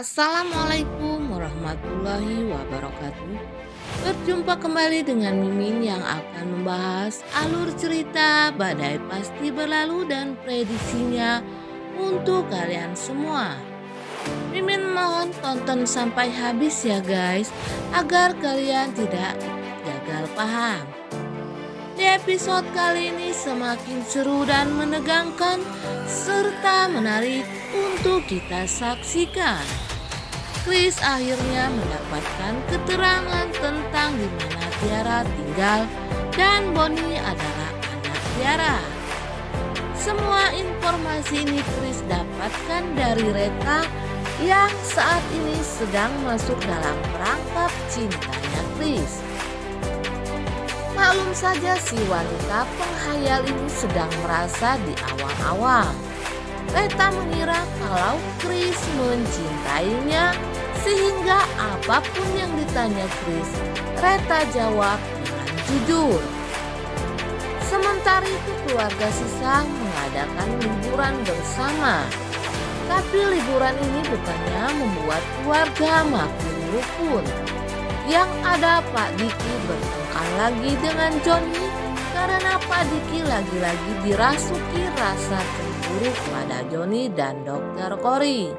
Assalamualaikum warahmatullahi wabarakatuh. Berjumpa kembali dengan Mimin yang akan membahas alur cerita Badai Pasti Berlalu dan prediksinya untuk kalian semua. Mimin mohon tonton sampai habis ya guys, agar kalian tidak gagal paham. Di episode kali ini semakin seru dan menegangkan serta menarik untuk kita saksikan. Chris akhirnya mendapatkan keterangan tentang di mana Tiara tinggal dan Bonnie adalah anak Tiara. Semua informasi ini Chris dapatkan dari Reta yang saat ini sedang masuk dalam perangkap cintanya Chris. Maklum saja si wanita penghayal ini sedang merasa di awang-awang. Reta mengira kalau Chris mencintainya sehingga apapun yang ditanya Chris, Reta jawab dengan jujur. Sementara itu keluarga Sisa mengadakan liburan bersama. Tapi liburan ini bukannya membuat keluarga makin rukun. Yang ada Pak Diki bertengkar lagi dengan Johnny karena Pak Diki lagi-lagi dirasuki rasa cemburu pada Johnny dan Dokter Cory.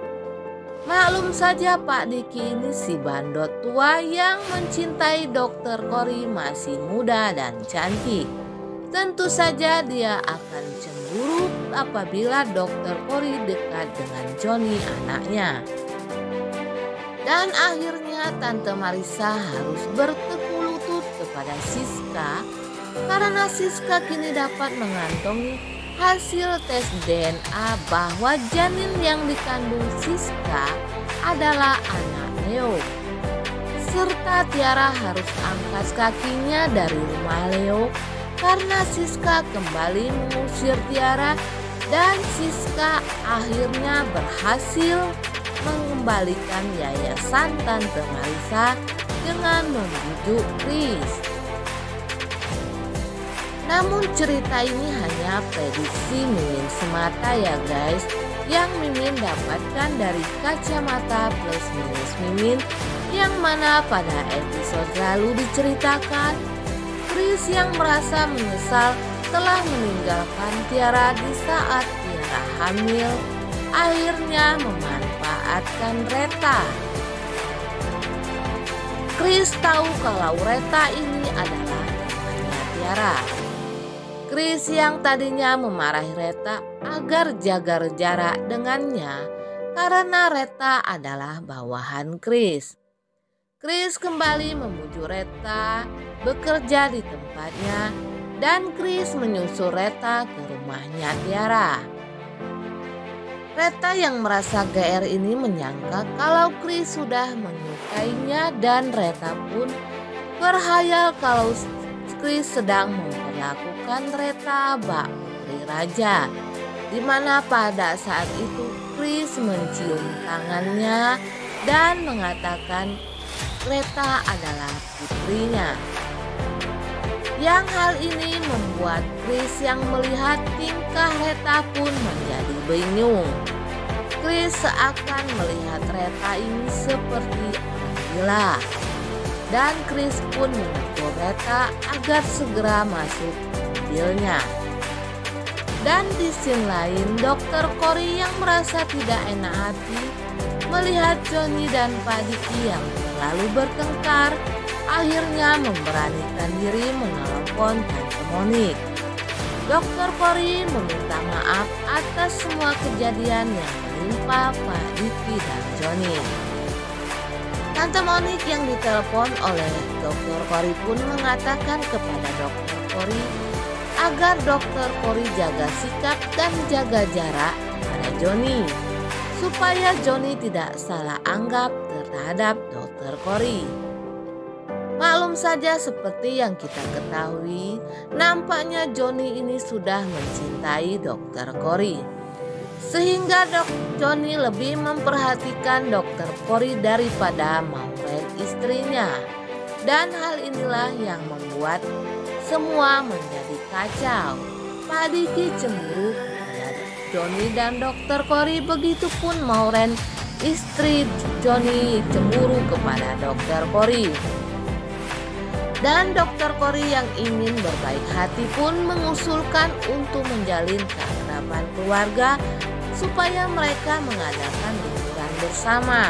Maklum saja Pak Diki ini si bandot tua yang mencintai Dokter Cory masih muda dan cantik. Tentu saja dia akan cemburu apabila Dokter Cory dekat dengan Johnny anaknya. Dan akhirnya Tante Marissa harus bertekuk lutut kepada Siska karena Siska kini dapat mengantongi hasil tes DNA bahwa janin yang dikandung Siska adalah anak Leo. Serta Tiara harus angkat kakinya dari rumah Leo karena Siska kembali mengusir Tiara dan Siska akhirnya berhasil mengembalikan yayasan Tante Marissa dengan membujuk Chris. Namun cerita ini hanya prediksi Mimin semata ya guys, yang Mimin dapatkan dari kacamata plus minus Mimin, yang mana pada episode lalu diceritakan Chris yang merasa menyesal telah meninggalkan Tiara di saat Tiara hamil akhirnya memanfaatkan Reta. Chris tahu kalau Reta ini adalah temannya Tiara. Chris yang tadinya memarahi Reta agar jaga jarak dengannya karena Reta adalah bawahan Chris. Chris kembali memujuk Reta bekerja di tempatnya dan Chris menyusul Reta ke rumahnya Tiara. Reta yang merasa GR ini menyangka kalau Chris sudah menyukainya dan Reta pun berhayal kalau Chris sedang memperlakukan Reta bak putri raja, di mana pada saat itu Chris mencium tangannya dan mengatakan Reta adalah putrinya. Yang hal ini membuat Chris yang melihat tingkah Reta pun menjadi bingung. Chris seakan melihat Reta ini seperti orang gila. Dan Chris pun menegur Reta agar segera masuk mobilnya. Dan di scene lain Dokter Cory yang merasa tidak enak hati melihat Johnny dan Pak Diki yang selalu bertengkar akhirnya memberanikan diri menelpon Tante Monik. Dokter Cory meminta maaf atas semua kejadian yang menimpa Pak Diki dan Johnny. Tante Monik yang ditelepon oleh Dokter Cory pun mengatakan kepada Dokter Cory agar Dokter Cory jaga sikap dan jaga jarak pada Johnny, supaya Johnny tidak salah anggap terhadap Dokter Cory. Maklum saja seperti yang kita ketahui, nampaknya Johnny ini sudah mencintai Dokter Cory. Sehingga Johnny lebih memperhatikan Dokter Cory daripada Maureen istrinya. Dan hal inilah yang membuat semua menjadi kacau. Pak Diki cemburu pada Johnny dan Dokter Cory, begitupun Maureen istri Johnny cemburu kepada Dokter Cory. Dan Dokter Cory yang ingin berbaik hati pun mengusulkan untuk menjalin keakraban keluarga supaya mereka mengadakan liburan bersama.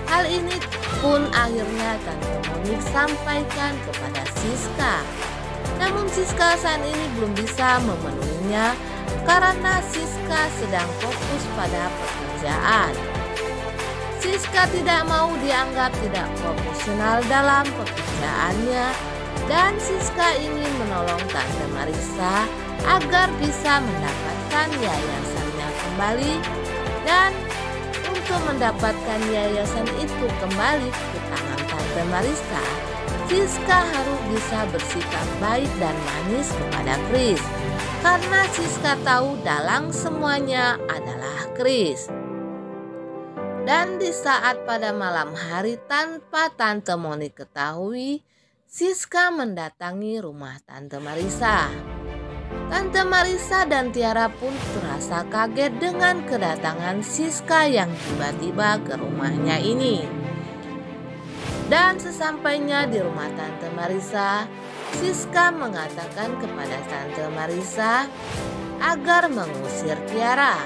Hal ini pun akhirnya Tante Monik sampaikan kepada Siska. Namun Siska saat ini belum bisa memenuhinya karena Siska sedang fokus pada pekerjaan. Siska tidak mau dianggap tidak profesional dalam pekerjaannya dan Siska ingin menolong Tante Marissa agar bisa mendapatkan yayasannya kembali, dan untuk mendapatkan yayasan itu kembali ke tangan Tante Marissa, Siska harus bisa bersikap baik dan manis kepada Chris karena Siska tahu dalang semuanya adalah Chris. Dan di saat pada malam hari tanpa Tante Monik ketahui, Siska mendatangi rumah Tante Marissa. Tante Marissa dan Tiara pun terasa kaget dengan kedatangan Siska yang tiba-tiba ke rumahnya ini. Dan sesampainya di rumah Tante Marissa, Siska mengatakan kepada Tante Marissa agar mengusir Tiara.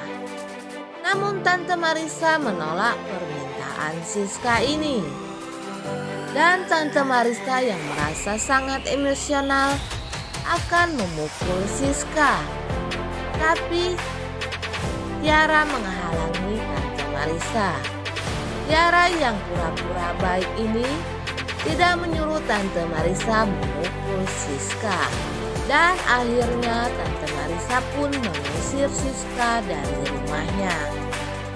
Namun Tante Marissa menolak permintaan Siska ini. Dan Tante Marissa yang merasa sangat emosional akan memukul Siska. Tapi Tiara menghalangi Tante Marissa. Tiara yang pura-pura baik ini tidak menyuruh Tante Marissa memukul Siska. Dan akhirnya Tante Marissa pun mengusir Siska dari rumahnya.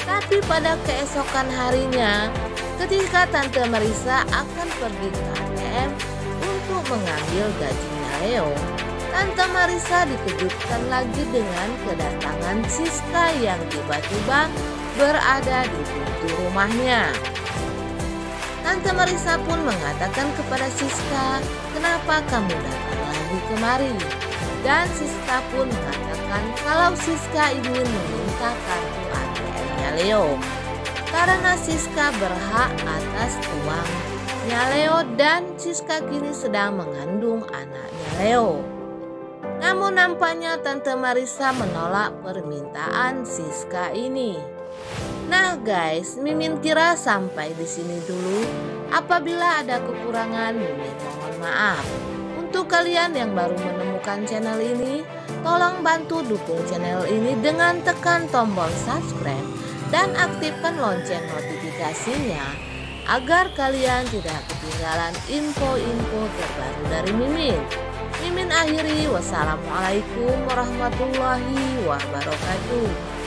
Tapi pada keesokan harinya, ketika Tante Marissa akan pergi ke ATM untuk mengambil gajinya Leo, Tante Marissa dikejutkan lagi dengan kedatangan Siska yang tiba-tiba berada di pintu rumahnya. Tante Marissa pun mengatakan kepada Siska, "Kenapa kamu datang lagi kemari?" Dan Siska pun mengatakan kalau Siska ingin meminta kartu ATM-nya Leo karena Siska berhak atas uangnya Leo dan Siska kini sedang mengandung anaknya Leo. Namun nampaknya Tante Marissa menolak permintaan Siska ini. Nah guys, Mimin kira sampai di sini dulu. Apabila ada kekurangan, Mimin mohon maaf. Untuk kalian yang baru menemukan channel ini, tolong bantu dukung channel ini dengan tekan tombol subscribe dan aktifkan lonceng notifikasinya agar kalian tidak ketinggalan info-info terbaru dari Mimin. Mimin akhiri, wassalamualaikum warahmatullahi wabarakatuh.